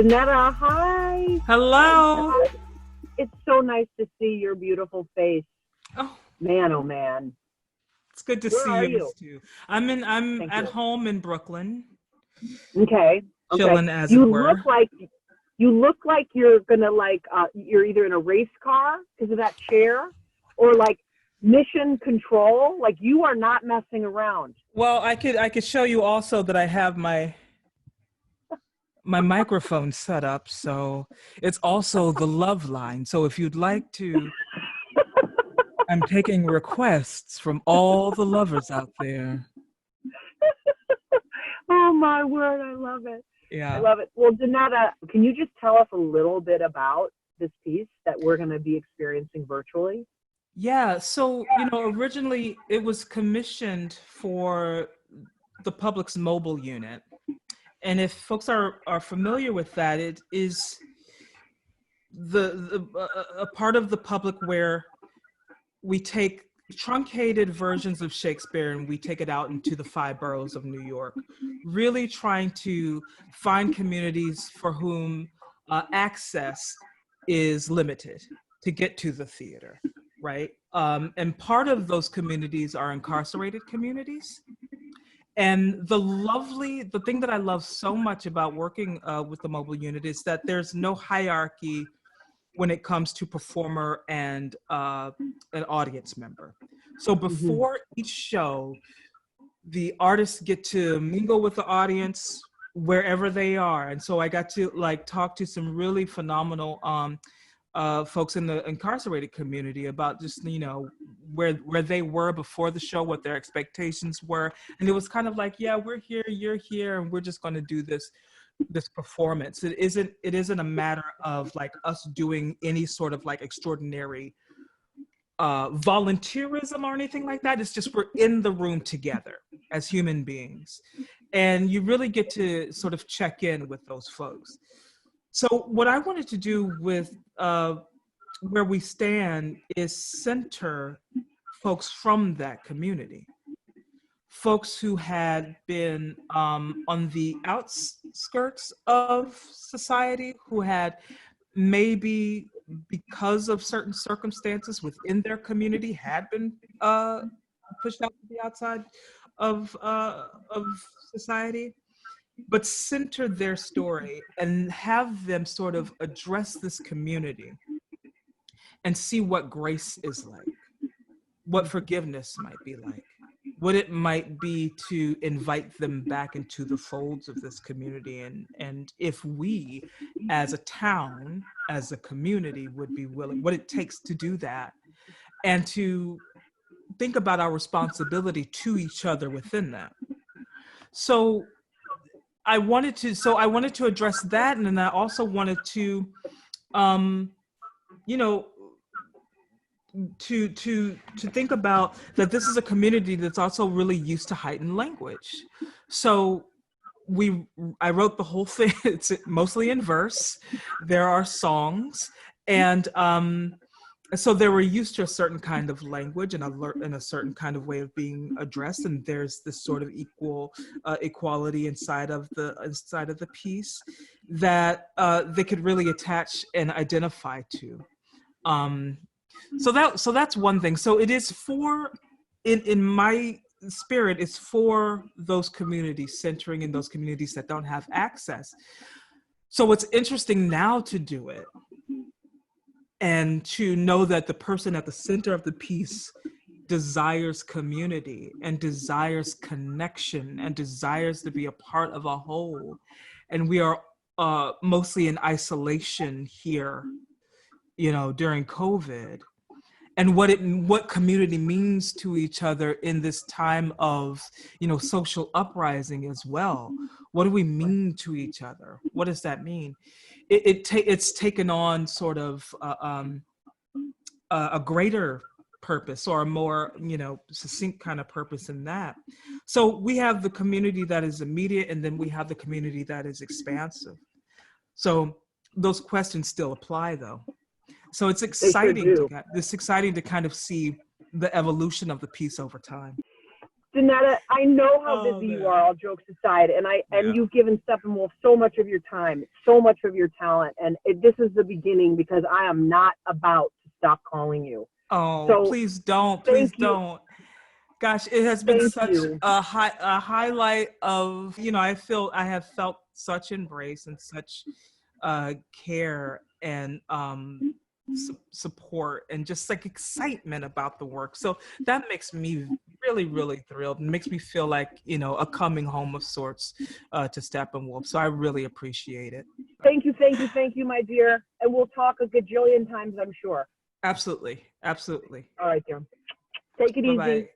Donnetta, hi. Hello. It's so nice to see your beautiful face. Oh, Man, oh man. it's good to Where see are yours you? too. I'm Thank at you. home in Brooklyn, Okay. chilling as it You were. look like you're gonna you're either in a race car because of that chair, or like mission control. Like you are not messing around. Well, I could show you also that I have my microphone set up, so it's also the love line. So if you'd like to, I'm taking requests from all the lovers out there. Oh my word, I love it. I Yeah. love it. Well, Donnetta, can you just tell us a little bit about this piece that we're going to be experiencing virtually? Yeah, so originally it was commissioned for the public's mobile unit. And if folks are familiar with that, it is a part of the public where we take truncated versions of Shakespeare and we take it out into the 5 boroughs of New York, really trying to find communities for whom access is limited to get to the theater, right? And part of those communities are incarcerated communities. And the thing that I love so much about working with the mobile unit is that there's no hierarchy when it comes to performer and an audience member. So before each show, the artists get to mingle with the audience wherever they are. And so I got to talk to some really phenomenal folks in the incarcerated community about just where they were before the show, what their expectations were, and it was kind of like, yeah, we're here, you're here, and we're just going to do this performance. It isn't a matter of like us doing any sort of like extraordinary volunteerism or anything like that. It's just we're in the room together as human beings, and you really get to sort of check in with those folks. So what I wanted to do with where we stand is center folks from that community, folks who had been on the outskirts of society, who had maybe because of certain circumstances within their community had been pushed out to the outside of society, but center their story and have them sort of address this community and see what grace is like, what forgiveness might be like, what it might be to invite them back into the folds of this community. And if we as a town, as a community would be willing, what it takes to do that, and to think about our responsibility to each other within that. So I wanted to address that, and then I also wanted to, to think about that this is a community that's also really used to heightened language. So I wrote the whole thing. It's mostly in verse. There are songs, and so they were used to a certain kind of language and a certain kind of way of being addressed. And there's this sort of equality inside of the piece that they could really attach and identify to. So that's one thing. So it is in my spirit, it's for those communities, centering in those communities that don't have access. So it's interesting now to do it and to know that the person at the center of the piece desires community and desires connection and desires to be a part of a whole. And we are mostly in isolation here, during COVID. And what community means to each other in this time of, social uprising as well. What do we mean to each other? What does that mean? It's taken on sort of a greater purpose, or a more, succinct kind of purpose in that. So we have the community that is immediate, and then we have the community that is expansive. So those questions still apply, though. So it's exciting. It's exciting to kind of see the evolution of the piece over time. Donnetta, I know how Oh, busy you man. are, all jokes aside, and Yeah. you've given Steppenwolf so much of your time, so much of your talent, and this is the beginning because I am not about to stop calling you. Oh, So please don't. thank Please you. don't. Gosh, it has been Thank such you. a highlight of, I have felt such embrace and such care and support and just like excitement about the work. So that makes me really, really thrilled and makes me feel like, a coming home of sorts to Steppenwolf. So I really appreciate it. Thank you, my dear. And we'll talk a gajillion times, I'm sure. Absolutely. Absolutely. All right, dear. Take it Bye-bye. easy.